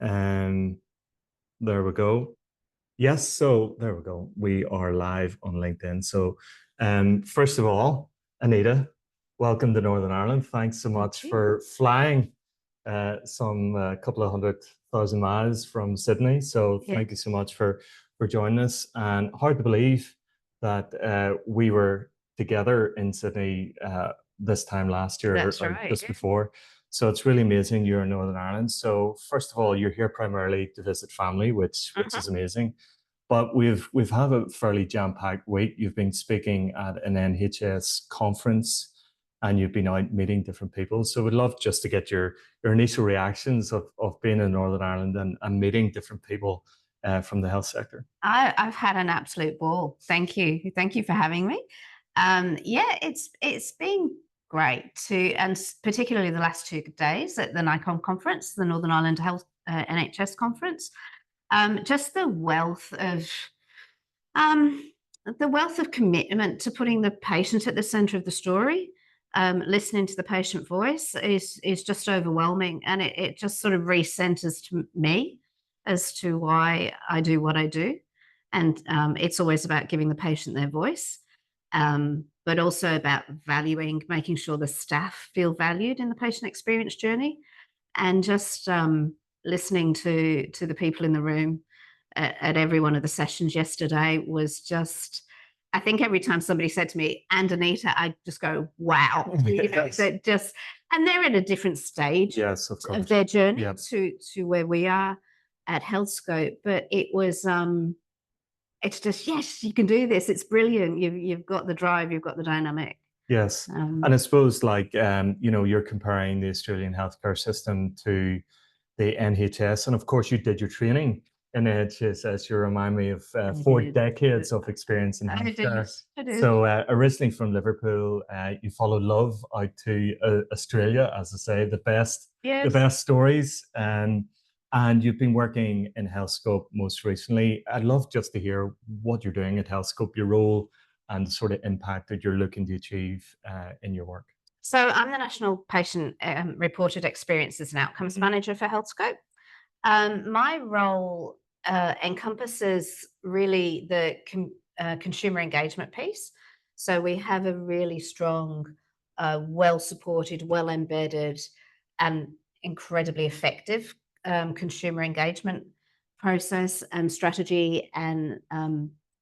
Um, there we go. Yes, so there we go. We are live on LinkedIn. So, first of all, Anita, welcome to Northern Ireland. Thanks so Thank much you. for flying some couple of 100,000 miles from Sydney. So, Yeah. thank you so much for joining us. And hard to believe that we were together in Sydney this time last year That's or right. just before. So it's really amazing you're in Northern Ireland. So first of all, you're here primarily to visit family, which is amazing. But we've had a fairly jam-packed week. You've been speaking at an NHS conference and you've been out meeting different people. So we'd love just to get your initial reactions of being in Northern Ireland and meeting different people from the health sector. I've had an absolute ball. Thank you. Thank you for having me. Yeah, it's been great and particularly the last 2 days at the NICON conference, the Northern Ireland Health NHS conference. Just um, the wealth of commitment to putting the patient at the centre of the story. Listening to the patient voice is just overwhelming, and it just sort of recenters to me as to why I do what I do. And it's always about giving the patient their voice, but also about valuing, making sure the staff feel valued in the patient experience journey, and just listening to the people in the room at every one of the sessions yesterday was just. I think every time somebody said to me, "And Anita," I just go, "Wow!" Yes. And they're at a different stage Yes, of course. of their journey Yep. to where we are at Healthscope. But it's just, yes, you can do this. It's brilliant. You've got the drive. You've got the dynamic. Yes. Um, And I suppose you're comparing the Australian healthcare system to the NHS. And of course, you did your training in NHS, as you remind me of I 4 decades of experience in I did. healthcare. I did. So originally from Liverpool, you followed love out to Australia, as I say, the Yes. best stories. And you've been working in Healthscope most recently. I'd love just to hear what you're doing at Healthscope, your role, and the sort of impact that you're looking to achieve in your work. So I'm the National Patient Reported Experiences and Outcomes Manager for Healthscope. My role encompasses really the consumer engagement piece. So we have a really strong, well supported, well embedded, and incredibly effective consumer engagement process and strategy and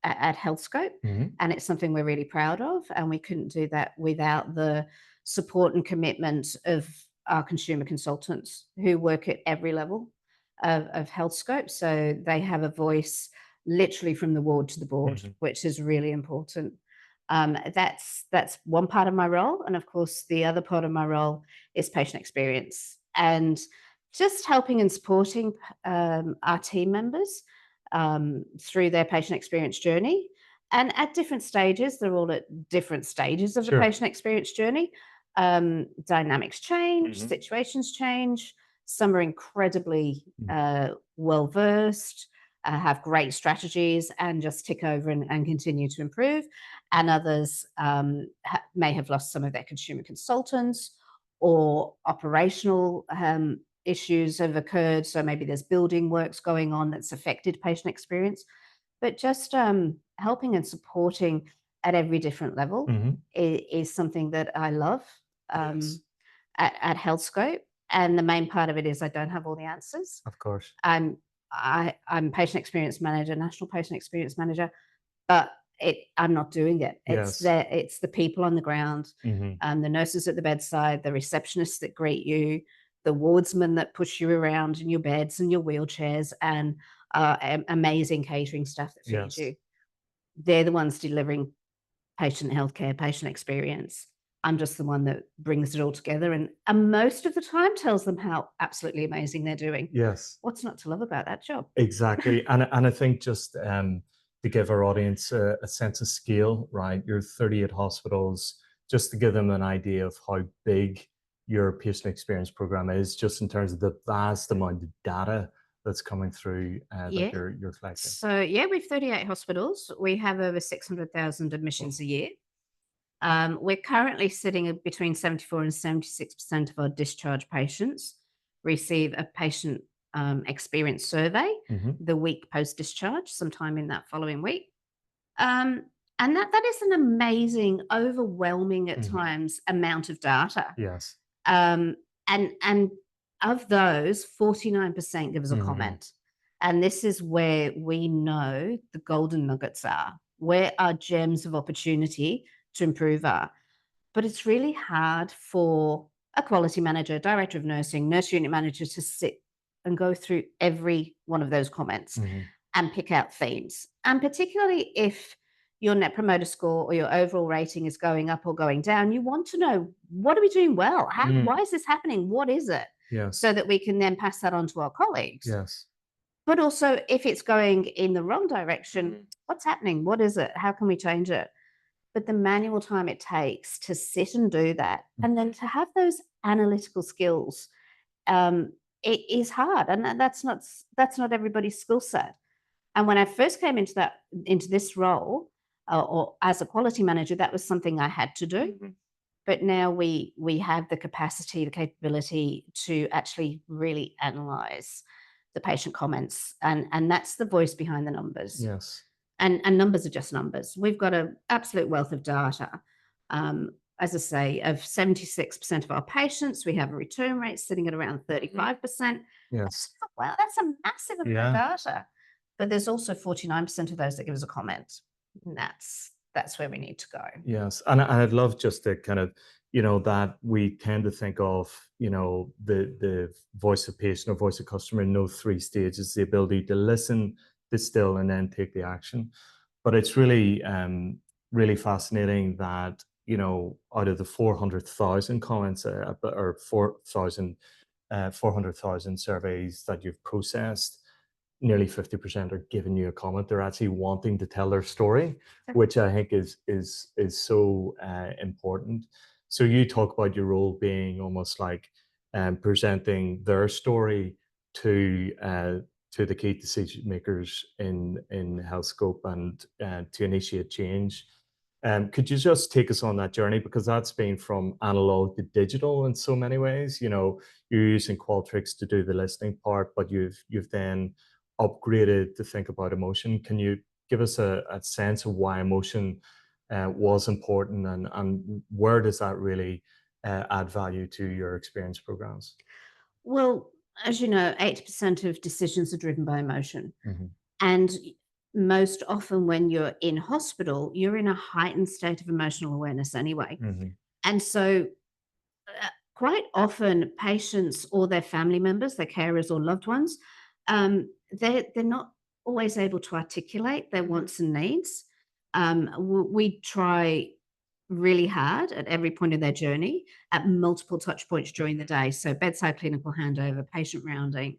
at Healthscope. Mhm. And it's something we're really proud of. And we couldn't do that without the support and commitment of our consumer consultants who work at every level of Healthscope. So they have a voice literally from the ward to the board, Mhm. which is really important. That's one part of my role, and of course, the other part of my role is patient experience and just helping and supporting our team members through their patient experience journey. And at different stages, they're all at different stages of the Sure. patient experience journey. Dynamics change, Mhm. situations change. Some are incredibly Mm. well versed, have great strategies, and just tick over and continue to improve. And others may have lost some of their consumer consultants, or operational issues have occurred. So maybe there's building works going on that's affected patient experience. But just helping and supporting at every different level Mhm. is something that I love Yes, um, at Healthscope. And the main part of it is I don't have all the answers. of course. I'm I'm patient experience manager, national patient experience manager, but I'm not doing it. Yes. It's the people on the ground, Mhm. the nurses at the bedside, the receptionists that greet you, the wardsmen that push you around in your beds and your wheelchairs, and amazing catering staff that feed Yes. you. They're the ones delivering patient healthcare, patient experience. I'm just the one that brings it all together and most of the time tells them how absolutely amazing they're doing. Yes. What's not to love about that job? Exactly. And I think just to give our audience a sense of scale, right? Your 38 hospitals, just to give them an idea of how big your patient experience program is, just in terms of the vast amount of data that's coming through that Yeah. you're collecting. So yeah, we've 38 hospitals. We have over 600,000 admissions a year. We're currently sitting at between 74 and 76% of our discharge patients receive a patient experience survey Mm-hmm. the week post-discharge, sometime in that following week. Um, and that is an amazing, overwhelming at Mm-hmm. times amount of data. Yes. Um, and of those, 49% give us a Mm-hmm. comment. And this is where we know the golden nuggets are, where our gems of opportunity to improve are. But it's really hard for a quality manager, director of nursing, nurse unit manager to sit and go through every one of those comments Mm-hmm. and pick out themes. And particularly if your net promoter score or your overall rating is going up or going down, you want to know, what are we doing well? Why is this happening? What is it? Yes. So that we can then pass that on to our colleagues. Yes. But also, if it's going in the wrong direction, what's happening? What is it? How can we change it? But the manual time it takes to sit and do that, and then to have those analytical skills, it is hard, and that's not everybody's skill set. And when I first came into this role, or as a quality manager, that was something I had to do. But now we have the capacity, the capability to actually really analyze the patient comments, and that's the voice behind the numbers. Yes. And numbers are just numbers. We've got an absolute wealth of data. As I say, of 76% of our patients, we have a return rate sitting at around 35%. Yes. Wow, that's a massive amount Yeah. of data. But there's also 49% of those that give us a comment. And that's where we need to go. Yes. And I'd love just to kind of, that we tend to think of, the voice of patient or voice of customer in those three stages, the ability to listen, distill, and then take the action. But it's really, really fascinating that, out of the 400,000 comments or 400,000 surveys that you've processed, nearly 50% are giving you a comment. They're actually wanting to tell their story, which I think is so important. So you talk about your role being almost like presenting their story to the key decision makers in Healthscope and to initiate change. Could you just take us on that journey, because that's been from analog to digital in so many ways. You're using Qualtrics to do the listening part, but you've then upgraded to think about emotion. Can you give us a sense of why emotion was important, and where does that really add value to your experience programs? Well, as you know, 80% of decisions are driven by emotion. Mm-hmm. And most often when you're in hospital, you're in a heightened state of emotional awareness anyway. Mm-hmm. And so quite often patients or their family members, their carers or loved ones, they're not always able to articulate their wants and needs. We try really hard at every point of their journey at multiple touch points during the day. So bedside clinical handover, patient rounding,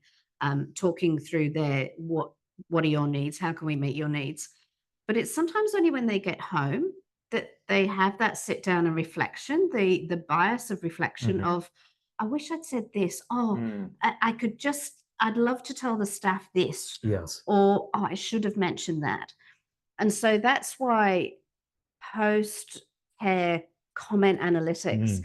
talking through what are your needs? How can we meet your needs? But it's sometimes only when they get home that they have that sit down and reflection, the bias of reflection Mm-hmm. of, I wish I'd said this. Oh, I'd love to tell the staff this. Yes. Or, oh, I should have mentioned that. And so that's why post-care comment analytics,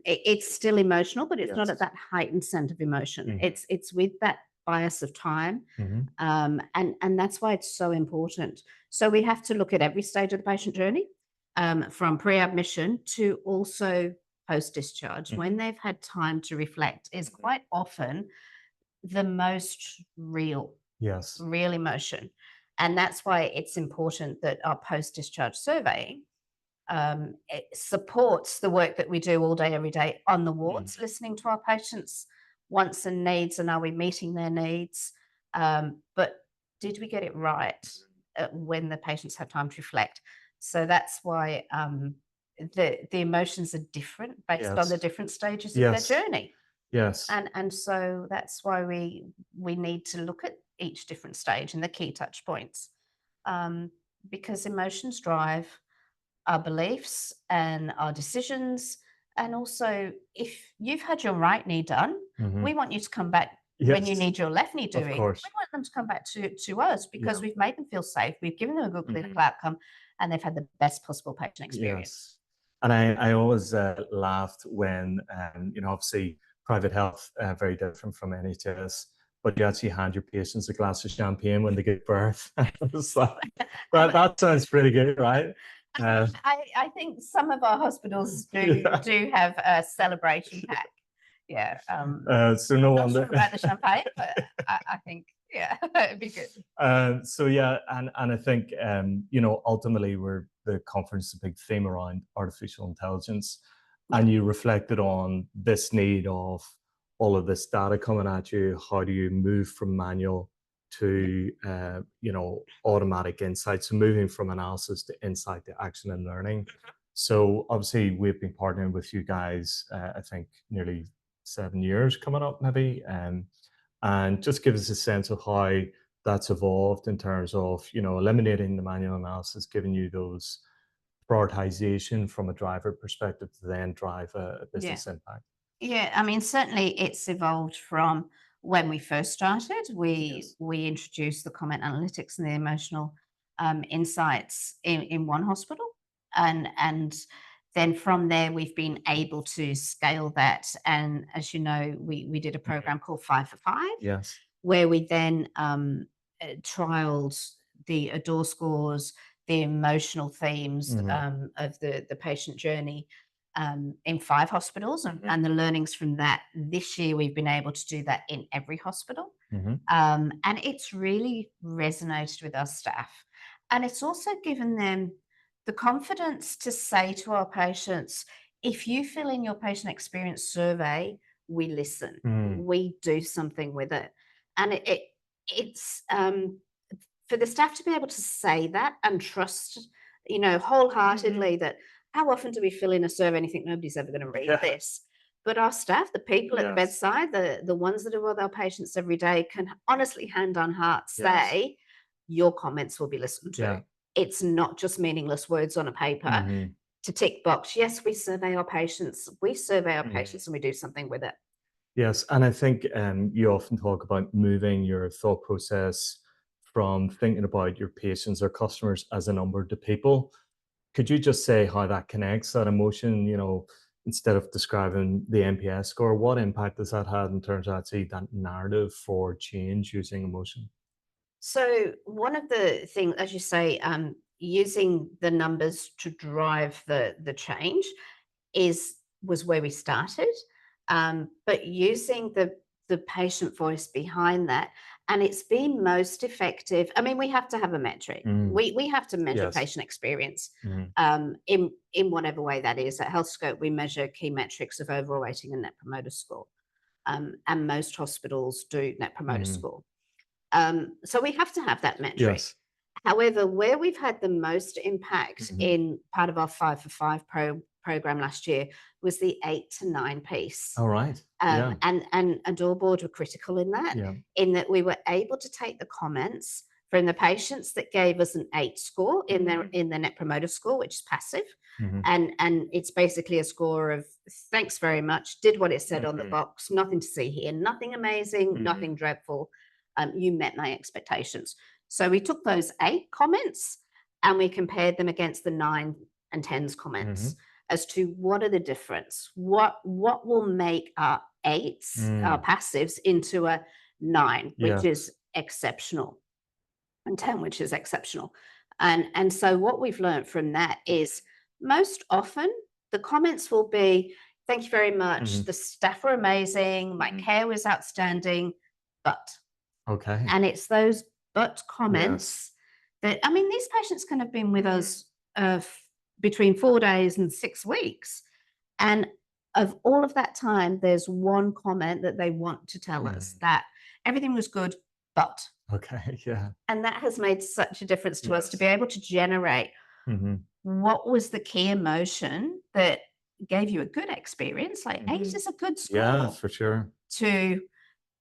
it's still emotional, but it's not at that heightened sense of emotion. It's with that bias of time. And that's why it's so important. So we have to look at every stage of the patient journey, from pre-admission to also post-discharge. When they've had time to reflect is quite often the most real emotion. And that's why it's important that our post-discharge surveying it supports the work that we do all day, every day on the wards, listening to our patients' wants and needs, and are we meeting their needs? But did we get it right when the patients have time to reflect? So that's why the emotions are different based on the different stages of their journey. Yes. And so that's why we need to look at each different stage and the key touch points, because emotions drive our beliefs and our decisions. And also, if you've had your right knee done, we want you to come back when you need your left knee doing. We want them to come back to us because we've made them feel safe. We've given them a good clinical outcome, and they've had the best possible patient experience. Yes. And I always laughed when, obviously private health, very different from NHS. but you actually hand your patients a glass of champagne when they give birth. It's like, that sounds pretty good, right? I think some of our hospitals do have a celebration pack. Yeah. So no not wonder sure about the champagne, but I think it'd be good. So yeah, and I think ultimately the conference is a big theme around artificial intelligence, and you reflected on this need of all of this data coming at you. How do you move from manual to automatic insights, so moving from analysis to insight to action and learning? So obviously we've been partnering with you guys, I think nearly 7 years coming up maybe, and just give us a sense of how that's evolved in terms of eliminating the manual analysis, giving you those prioritization from a driver perspective to then drive a business impact. Yeah, I mean, certainly it's evolved from when we first started. We introduced the comment analytics and the emotional insights in one hospital, and then from there we've been able to scale that. And as you know, we did a program called 5 for 5. Yes. Where we then trialed the ADORE scores, the emotional themes of the patient journey in 5 hospitals, and the learnings from that. This year, we've been able to do that in every hospital. And it's really resonated with our staff. And it's also given them the confidence to say to our patients, if you fill in your patient experience survey, we listen, we do something with it. And it's for the staff to be able to say that and trust, wholeheartedly, that how often do we fill in a survey and you think nobody's ever going to read this? But our staff, the people at the bedside, the ones that are with our patients every day, can honestly, hand on heart, say, your comments will be listened to. It's not just meaningless words on a paper to tick box. Yes, we survey our patients. We survey our patients and we do something with it. Yes, and I think you often talk about moving your thought process from thinking about your patients or customers as a number to people. Could you just say how that connects, that emotion, instead of describing the NPS score, what impact does that have in terms of actually that narrative for change using emotion? So one of the things, as you say, using the numbers to drive the change was where we started, but using the patient voice behind that, and it's been most effective. I mean, we have to have a metric. We have to measure patient experience in whatever way that is. At Healthscope, we measure key metrics of overall rating and net promoter score, and most hospitals do net promoter score. So we have to have that metric. However, where we've had the most impact in part of our 5 for 5 program last year was the 8 to 9 piece. All right. And ADORE board were critical in that, in that we were able to take the comments from the patients that gave us an 8 score in their net promoter score, which is passive. And it's basically a score of thanks very much, did what it said on the box, nothing to see here, nothing amazing, nothing dreadful. You met my expectations. So we took those 8 comments and we compared them against the 9 and 10s comments as to what are the difference, what will make our 8s, our passives, into a 9, which is exceptional, and 10, which is exceptional. And so what we've learned from that is most often the comments will be, thank you very much, the staff were amazing, my care was outstanding, but. Okay. And it's those but comments that, I mean, these patients can have been with us between 4 days and 6 weeks. And of all of that time, there's one comment that they want to tell us that everything was good, but. Okay, And that has made such a difference to us to be able to generate what was the key emotion that gave you a good experience, like 8 is a good score. Yeah, for sure. To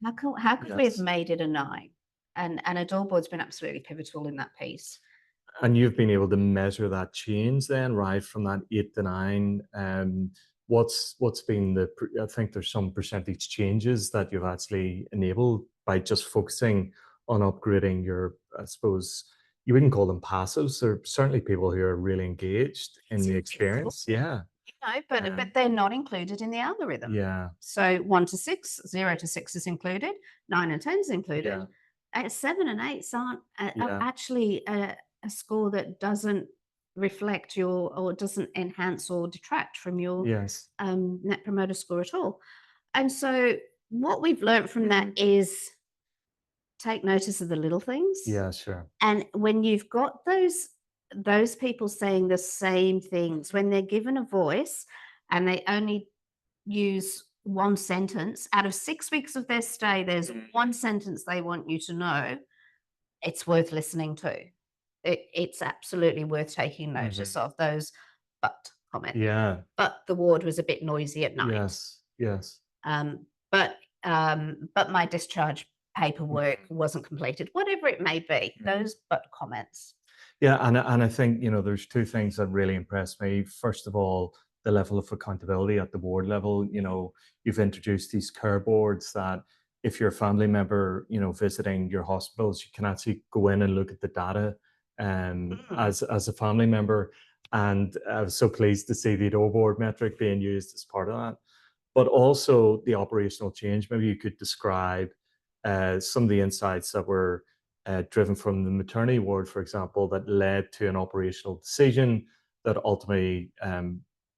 how could we have made it a 9? And ADORE board's been absolutely pivotal in that piece. And you've been able to measure that change then, right, from that 8 to 9. What's been I think there's some percentage changes that you've actually enabled by just focusing on upgrading your, I suppose, you wouldn't call them passives. There are certainly people who are really engaged in the experience. Yeah, No, but they're not included in the algorithm. Yeah, So 1 to 6, 0 to 6 is included, 9 and 10 is included. yeah, 7 and 8 are yeah, actually a score that doesn't reflect your or doesn't enhance or detract from your yes, net promoter score at all. And so what we've learned from that is take notice of the little things. yeah, sure. And when you've got those people saying the same things, when they're given a voice and they only use one sentence out of 6 weeks of their stay, there's one sentence they want you to know, it's worth listening to. It's absolutely worth taking notice Mhm. of those but comments. Yeah, But the ward was a bit noisy at night. yes, yes. Um, but but my discharge paperwork Mhm, wasn't completed, whatever it may be, mhm. those but comments. Yeah, and I think, there's two things that really impressed me. First of all, the level of accountability at the board level. You've introduced these care boards that if you're a family member, visiting your hospitals, you can actually go in and look at the data Mm. as a family member. And I was so pleased to see the door board metric being used as part of that. But also the operational change. Maybe you could describe some of the insights that were driven from the maternity ward, for example, that led to an operational decision that ultimately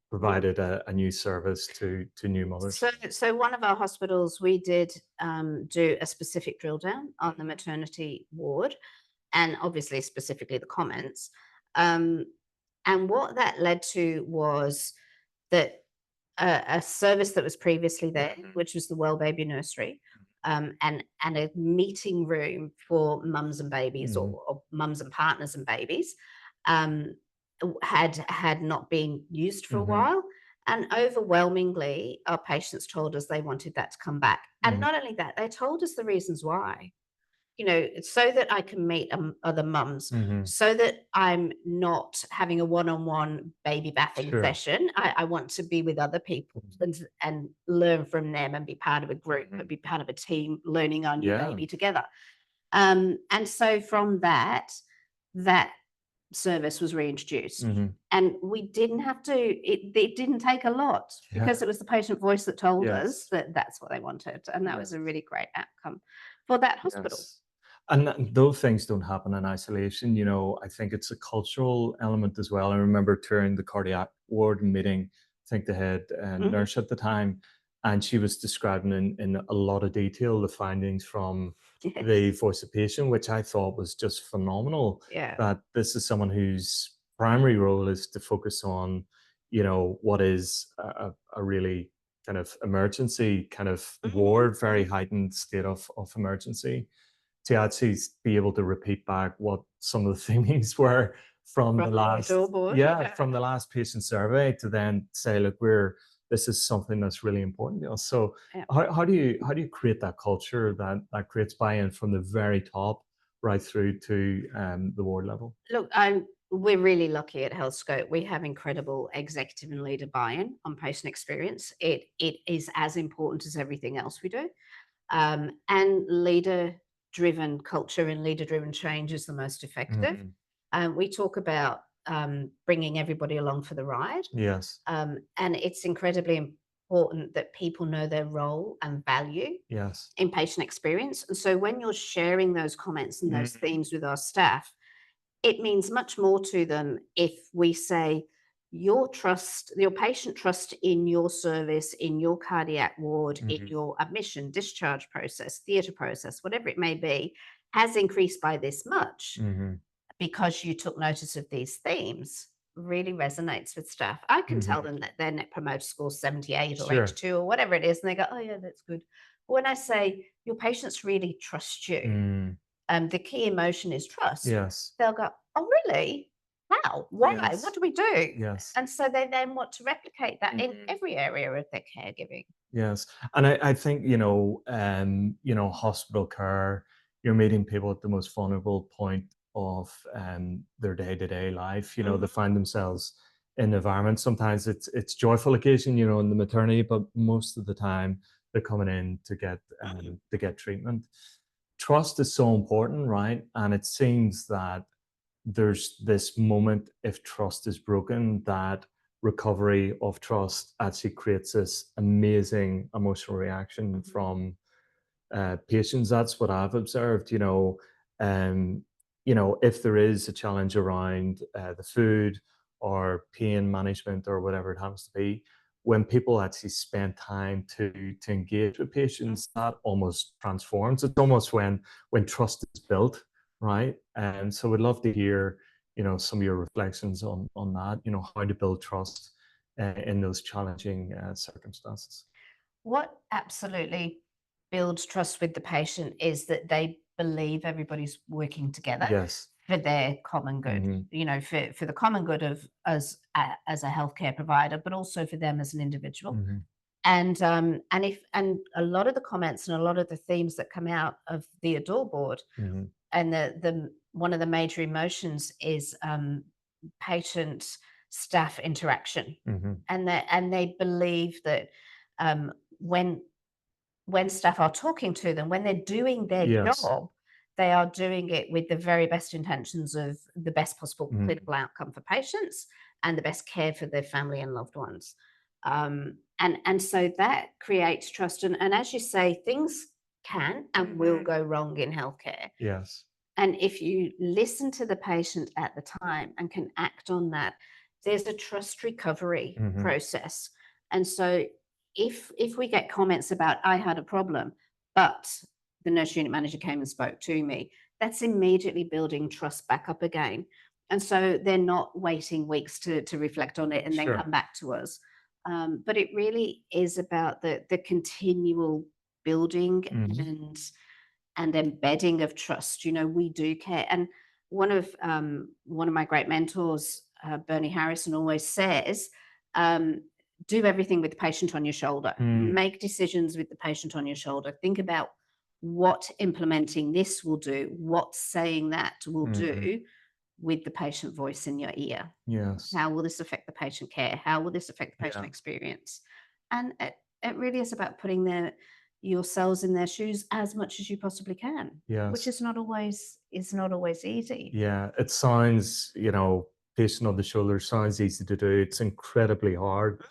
provided a new service to new mothers. So one of our hospitals, we did do a specific drill down on the maternity ward, and obviously specifically the comments. Um, and what that led to was that a service that was previously there, which was the Well Baby Nursery, and a meeting room for mums and babies Mhm, or mums and partners and babies, um, had not been used for a mhm, while. And overwhelmingly, our patients told us they wanted that to come back. And mhm, not only that, they told us the reasons why. So that I can meet other mums, mhm. so that I'm not having a one-on-one baby bathing Sure. session. I want to be with other people Mhm, and learn from them and be part of a group, mhm. and be part of a team learning our new Yeah. baby together. And so from that service was reintroduced. Mhm. And we didn't have to, it didn't take a lot Yeah. because it was the patient voice that told us Yes. that that's what they wanted. And that was a Yes. really great outcome for that hospital. Yes. And those things don't happen in isolation. I think it's a cultural element as well. I remember touring the cardiac ward and meeting, I think the head Mhm. nurse at the time, and she was describing in a lot of detail the findings from Yes. the voice of patient, which I thought was just phenomenal. Yeah. That this is someone whose primary role is to focus on, what is a really kind of emergency kind of Mhm. ward, very heightened state of emergency, to actually be able to repeat back what some of the things were from From the the last, billboard. yeah, from the last patient survey, to then say, look, this is something that's really important to us. So Yeah. how do you create that culture that creates buy-in from the very top right through to the ward level? Look, we're really lucky at Healthscope. We have incredible executive and leader buy-in on patient experience. It is as important as everything else we do. And leader-driven culture and leader-driven change is the most effective. Mhm. We talk about bringing everybody along for the ride, Yes, and it's incredibly important that people know their role and value yes. in patient experience. And so when you're sharing those comments and those Mhm. themes with our staff, it means much more to them if we say your patient trust in your service, in your cardiac ward, in Mhm. your admission, discharge process, theatre process, whatever it may be, has increased by this much Mhm. because you took notice of these themes. Really resonates with staff. I can tell Mhm. them that their net promoter score is 78 or Sure. 82 or whatever it is, and they go, "Oh yeah, that's good." But when I say your patients really trust you, Mm. the key emotion is trust, Yes. they'll go, "Oh, really? How? Why? What Yes. do we do?" Yes. And so they then want to replicate that in Mhm. every area of their caregiving. Yes, and I think, hospital care, you're meeting people at the most vulnerable point of their day-to-day life. They Mhm. find themselves in environments. Sometimes it's joyful occasion, in the maternity, but most of the time they're coming in to get treatment. Trust is so important, right? And it seems that there's this moment, if trust is broken, that recovery of trust actually creates this amazing emotional reaction from patients. That's what I've observed. Um, if there is a challenge around the food or pain management or whatever it happens to be, when people actually spend time to engage with patients, that almost transforms. It's almost when trust is built, right? And so we'd love to hear, some of your reflections on that. How to build trust in those challenging circumstances. What absolutely builds trust with the patient is that they believe everybody's working together Yes. for their common good, Hmm. for the common good of us as a healthcare provider, but also for them as an individual. Hmm. And a lot of the comments and a lot of the themes that come out of the Adore board, Hmm. and the one of the major emotions is patient staff interaction, Hmm. and they believe that um, when staff are talking to them, when they're doing their Yes. job, they are doing it with the very best intentions of the best possible Mhm. clinical outcome for patients and the best care for their family and loved ones. And so that creates trust. And as you say, things can and will go wrong in healthcare. Yes. And if you listen to the patient at the time and can act on that, there's a trust recovery Mhm. process. And so if we get comments about I had a problem, but the nurse unit manager came and spoke to me, that's immediately building trust back up again. And so they're not waiting weeks to reflect on it and then Sure. come back to us. But it really is about the continual building Mhm. and embedding of trust. We do care. And one of my great mentors, Bernie Harrison, always says, um, do everything with the patient on your shoulder. Mm. Make decisions with the patient on your shoulder. Think about what implementing this will do, what saying that will Mhm. do with the patient voice in your ear. Yes. How will this affect the patient care? How will this affect the patient Yeah. experience? And it really is about putting yourselves in their shoes as much as you possibly can, which Yes. is not always easy. Yeah. It sounds, patient on the shoulder sounds easy to do. It's incredibly hard,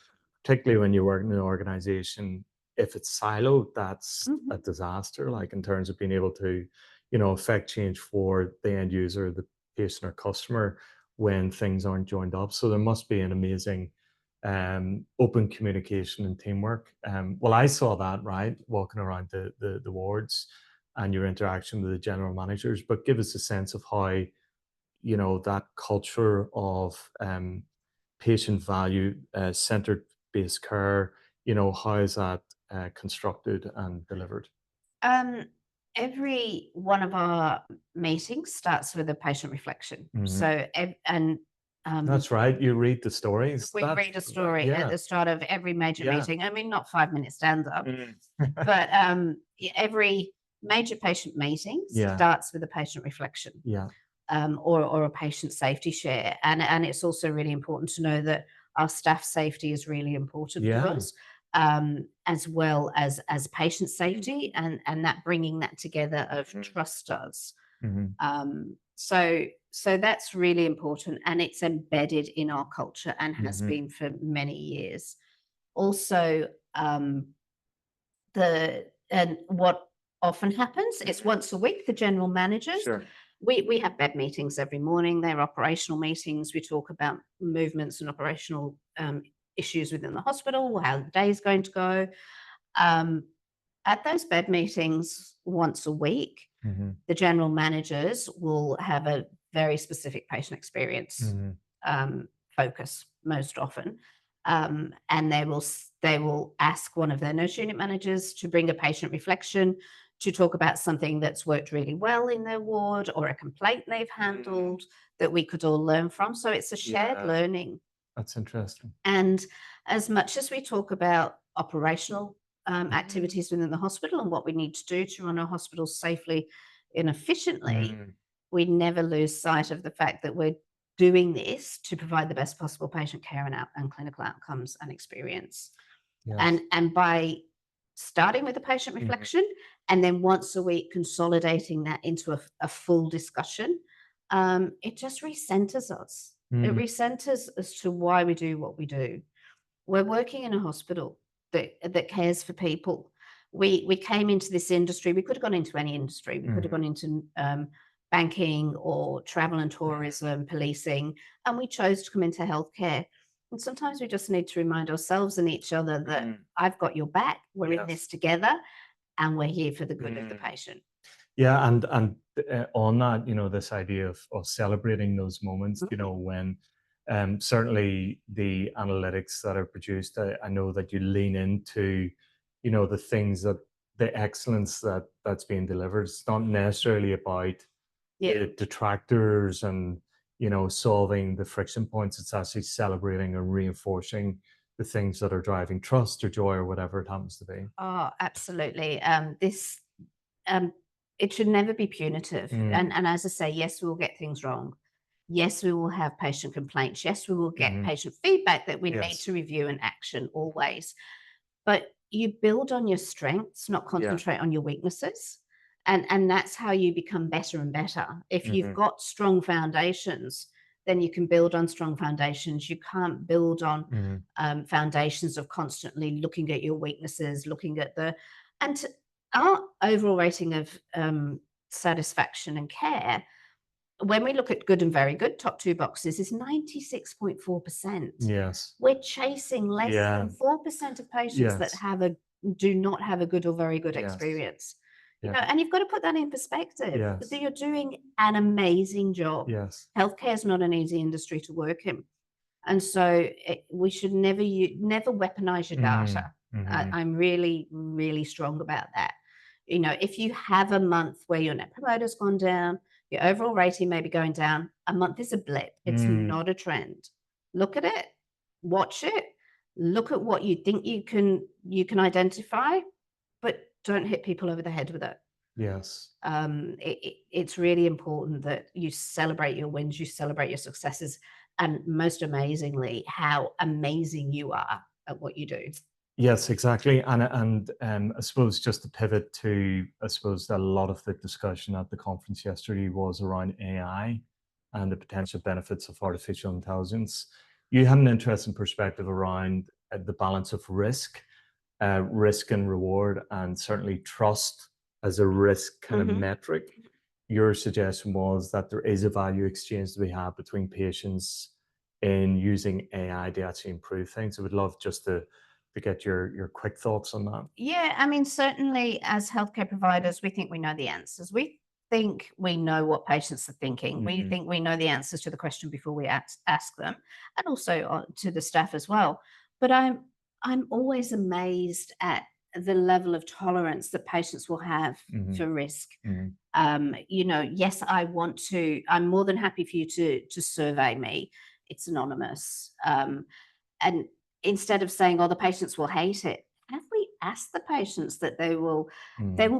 particularly when you work in an organization. If it's siloed, that's a Mhm. disaster, like in terms of being able to, affect change for the end user, the patient or customer when things aren't joined up. So there must be an amazing open communication and teamwork. Well, I saw that, right, walking around the wards and your interaction with the general managers, but give us a sense of how, that culture of patient value, centered based care, how is that constructed and delivered? Um, every one of our meetings starts with a patient reflection. Mhm. So, and That's right. You read the stories. we read a story at Yeah, the start of every major yeah. meeting. I mean, not 5 minute stand up, Mm. but every major patient meeting Yeah, starts with a patient reflection. yeah, Or a patient safety share. And it's also really important to know that our staff safety is really important to yeah. us, as well as patient safety, and that bringing that together of Mhm. trust us. Mhm. So that's really important, and it's embedded in our culture and has Mhm. been for many years. Also, the and what often happens is once a week, the general managers, Sure. we have bed meetings every morning. They're operational meetings. We talk about movements and operational issues within the hospital, how the day is going to go. Um, at those bed meetings once a week, Mhm. the general managers will have a very specific patient experience Mhm. um, focus most often. And they will ask one of their nurse unit managers to bring a patient reflection to talk about something that's worked really well in their ward or a complaint they've Mm. handled that we could all learn from. So it's a shared Yeah, learning. that's interesting. And as much as we talk about operational Mhm. activities within the hospital and what we need to do to run our hospitals safely and efficiently, Mm. we never lose sight of the fact that we're doing this to provide the best possible patient care and clinical outcomes and experience. And Yes. and by starting with a patient Mhm. reflection and then once a week consolidating that into a full discussion, it just recenters us. It Mm. recenters as to why we do what we do. We're working in a hospital that cares for people. We came into this industry. We could have gone into any industry. We could have Mhm. gone into banking or travel and tourism, policing, and we chose to come into healthcare. And sometimes we just need to remind ourselves and each other that Mm. I've got your back. We're in Yes. this together, and we're here for the good of the Mm. patient. Yeah, and on that, this idea of celebrating those moments, Mhm. when certainly the analytics that are produced, I know that you lean into, the things that the excellence that's being delivered. It's not necessarily about Yeah. the detractors and solving the friction points. It's actually celebrating and reinforcing the things that are driving trust or joy or whatever it happens to be. Oh, absolutely. This um, it should never be punitive. Mm. And as I say, yes, we will get things wrong. Yes, we will have patient complaints. Yes, we will get Hmm. patient feedback that we need Yes. to review and action always. But you build on your strengths, not Yeah. concentrate on your weaknesses. And that's how you become better and better. If you've Hmm. got strong foundations, then you can build on strong foundations. You can't build on Hmm. foundations of constantly looking at your weaknesses, looking at and our overall rating of satisfaction and care, when we look at good and very good, top two boxes, is 96.4%. Yes. We're chasing less Yeah. than 4% of patients that Yes. do not have a good or very good Yes. experience. Yeah. And you've got to put that in perspective, that Yes. you're doing an amazing job. Yes. Healthcare is not an easy industry to work in. And so we should never weaponize your Mm. data. Mhm. I'm really, really strong about that. If you have a month where your net promoter's gone down, your overall rating may be going down, a month is a blip. It's Mm. not a trend. Look at it, watch it, look at what you think you can identify, but don't hit people over the head with it. Yes. It's really important that you celebrate your wins, you celebrate your successes, and most amazingly, how amazing you are at what you do. Yes, exactly. And I suppose just to pivot to, I suppose that a lot of the discussion at the conference yesterday was around AI and the potential benefits of artificial intelligence. You had an interesting perspective around the balance of risk and reward, and certainly trust as a risk kind of Mhm. metric. Your suggestion was that there is a value exchange to be had between patients in using AI to actually improve things. I would love just to get your quick thoughts on that. Yeah, I mean, certainly as healthcare providers, we think we know the answers. We think we know what patients are thinking. We Hmm. think we know the answers to the question before we ask them, and also to the staff as well. But I'm always amazed at the level of tolerance that patients will have Hmm. for risk. Hmm. Yes, I'm more than happy for you to survey me. It's anonymous. And instead of saying, "Oh, the patients will hate it," have we asked the patients that they will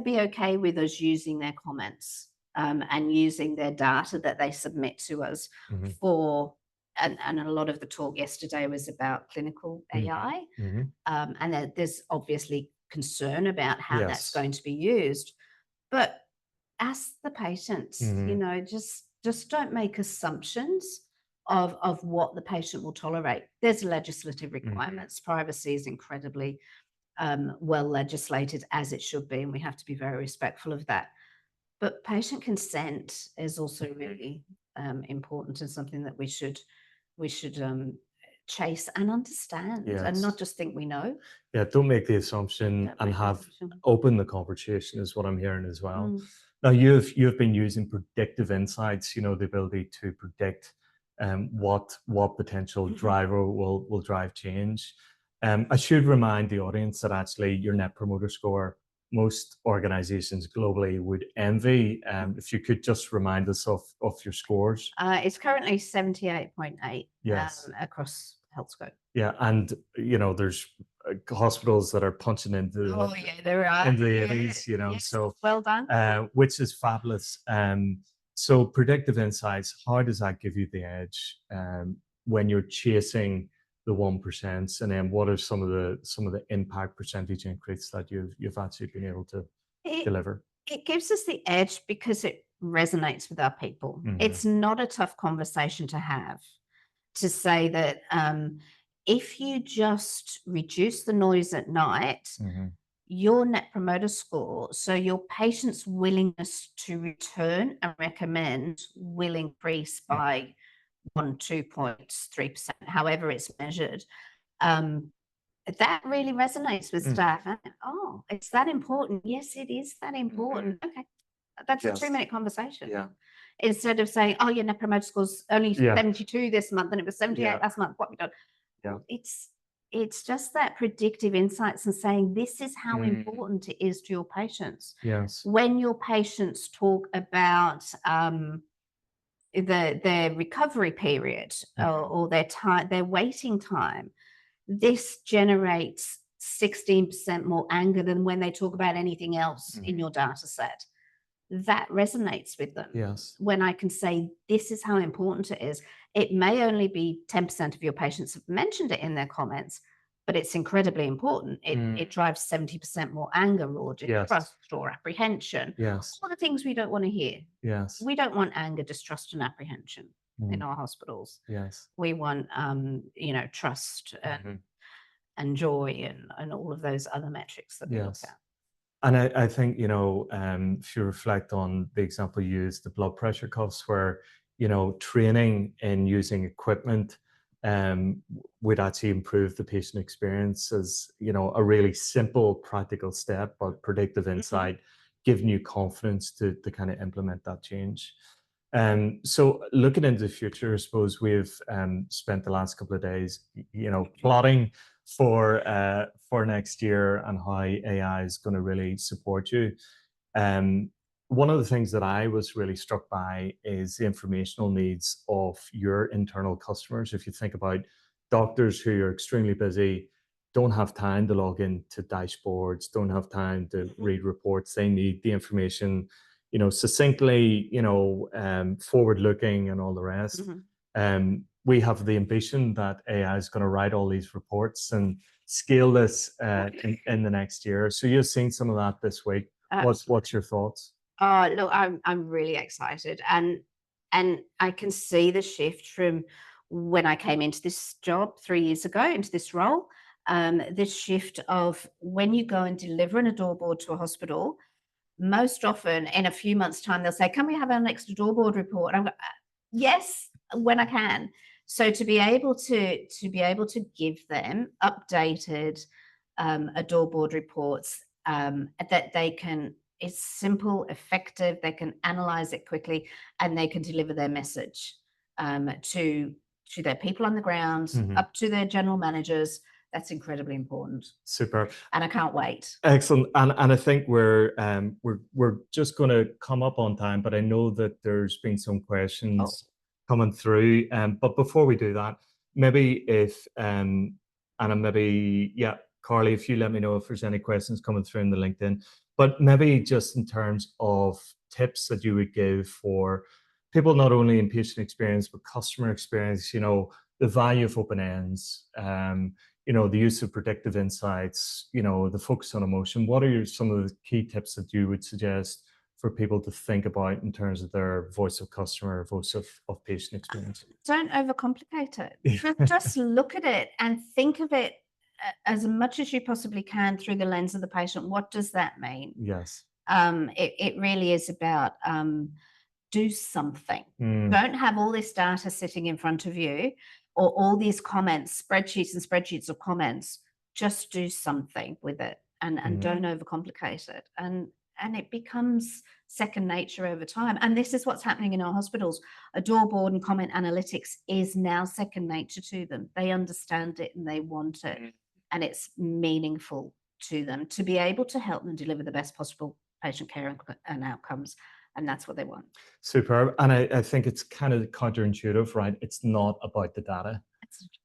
be okay with us using their comments, and using their data that they submit to us Hmm. for and a lot of the talk yesterday was about clinical Hmm. AI, Hmm. and there's obviously concern about how that's Yes. going to be used. But ask the patients, Hmm. just don't make assumptions of what the patient will tolerate. There's legislative Hmm. requirements. Privacy is incredibly well legislated, as it should be, and we have to be very respectful of that. But patient consent is also really important, and something that we should chase and understand, and not Yes. just think we know. Yeah, don't make the assumption Don't and make the have assumption. open the conversation is what I'm hearing as well. Mm. Now you've been using predictive insights, the ability to predict what potential Mhm. driver will drive change. I should remind the audience that actually your net promoter score, most organizations globally would envy. If you could just remind us of your scores. It's currently 78.8 Yes. across Healthscope. Yeah, and there's hospitals that are punching Oh, yeah, there are. into the Yeah, 80s, yes, so well done. which is fabulous. So predictive insights, how does that give you the edge when you're chasing the 1%? And then what are some of the impact percentage increase that you've actually been able to It deliver? it gives us the edge because it resonates with our people. Hmm. It's not a tough conversation to have. to say that if you just reduce the noise at night, your net promoter score, so your patient's willingness to return and recommend, will increase by 1, 2 points, 3%, however it's measured. That really resonates with staff. Oh, it's that important. Yes, it is that important. Okay. That's a 2-minute conversation. Yeah. Instead of saying, oh, your net promoter score's only 72 this month and it was 78 last month. What have we done? Yeah. It's just that predictive insights and saying this is how important it is to your patients. Yes. When your patients talk about their recovery period or their waiting time, this generates 16% more anger than when they talk about anything else in your data set. That resonates with them. Yes. When I can say this is how important it is. It may only be 10% of your patients have mentioned it in their comments, but it's incredibly important. It drives 70% more anger or distrust or apprehension. Yes. All the things we don't want to hear. Yes. We don't want anger, distrust, and apprehension in our hospitals. Yes. We want trust and joy and all of those other metrics that we look at. And I think, if you reflect on the example you used, the blood pressure cuffs, where, training in using equipment would actually improve the patient experience as, a really simple, practical step, but predictive insight, giving you confidence to kind of implement that change. So looking into the future, I suppose we've spent the last couple of days, plotting for next year and how AI is going to really support you. One of the things that I was really struck by is the informational needs of your internal customers. If you think about doctors who are extremely busy, don't have time to log into dashboards, don't have time to read reports, they need the information, succinctly, forward-looking and all the rest. We have the ambition that AI is going to write all these reports and scale this in the next year. So you've seen some of that this week. What's your thoughts? Look, I'm really excited, and I can see the shift from when I came into this job 3 years ago, into this role. This shift of when you go and deliver an adore board to a hospital, most often in a few months' time, they'll say, "Can we have our next adore board report?" And I'm like, yes, when I can. So to be able to give them updated adore board reports that they can. It's simple, effective. They can analyze it quickly, and they can deliver their message to their people on the ground, up to their general managers. That's incredibly important. Super. And I can't wait. Excellent. And I think we're just going to come up on time, but I know that there's been some questions coming through. But before we do that, maybe if Carly, if you let me know if there's any questions coming through in the LinkedIn, but maybe just in terms of tips that you would give for people, not only in patient experience, but customer experience, the value of open ends, the use of predictive insights, the focus on emotion. What are some of the key tips that you would suggest for people to think about in terms of their voice of customer, voice of patient experience? Don't overcomplicate it. Just look at it and think of it as much as you possibly can through the lens of the patient. What does that mean? Yes. It really is about do something. Don't have all this data sitting in front of you or all these comments, spreadsheets and spreadsheets of comments. Just do something with it and don't overcomplicate it. And it becomes second nature over time. And this is what's happening in our hospitals. Adore board and comment analytics is now second nature to them. They understand it and they want it. And it's meaningful to them to be able to help them deliver the best possible patient care and outcomes. And that's what they want. Superb. And I think it's kind of counterintuitive, right? It's not about the data.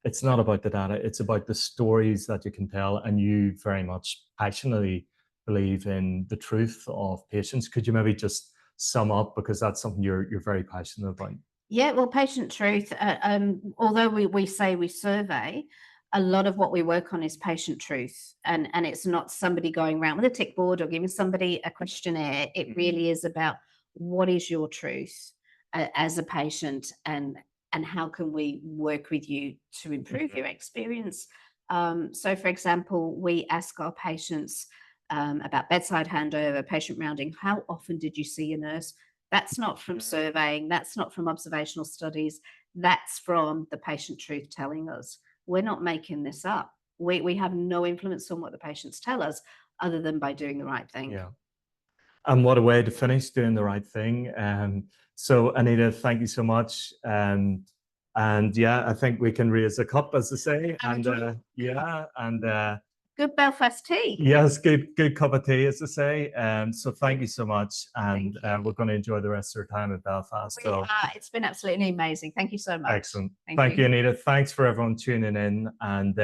It's not about the data. It's about the stories that you can tell. And you very much passionately believe in the truth of patients. Could you maybe just sum up, because that's something you're very passionate about? Yeah, well, patient truth, although we say we survey, a lot of what we work on is patient truth. And it's not somebody going around with a tick board or giving somebody a questionnaire. It really is about what is your truth as a patient, and and how can we work with you to improve your experience? So, for example, we ask our patients about bedside handover, patient rounding. How often did you see a nurse? That's not from surveying, that's not from observational studies, that's from the patient truth telling us. We're not making this up. We have no influence on what the patients tell us other than by doing the right thing. Yeah. And what a way to finish, doing the right thing. So, Anita, thank you so much. And yeah, I think we can raise a cup, as they say. And yeah, and Good Belfast tea. yes, good cup of tea, as they say. So thank you so much. And we're going to enjoy the rest of our time at Belfast. So it's been absolutely amazing. Thank you so much. Excellent. Thank you, Anita. Thanks for everyone tuning in. And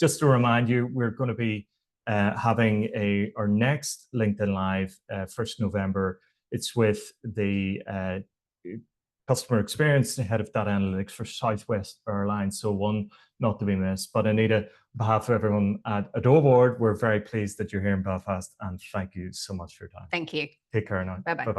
just to remind you, we're going to be having our next LinkedIn Live 1st November. It's with the customer experience head of data analytics for Southwest Airlines. So one not to be missed. But Anita, on behalf of everyone at Adobe Board, we're very pleased that you're here in Belfast, and thank you so much for your time. Thank you. Take care now. Bye-bye. Bye-bye.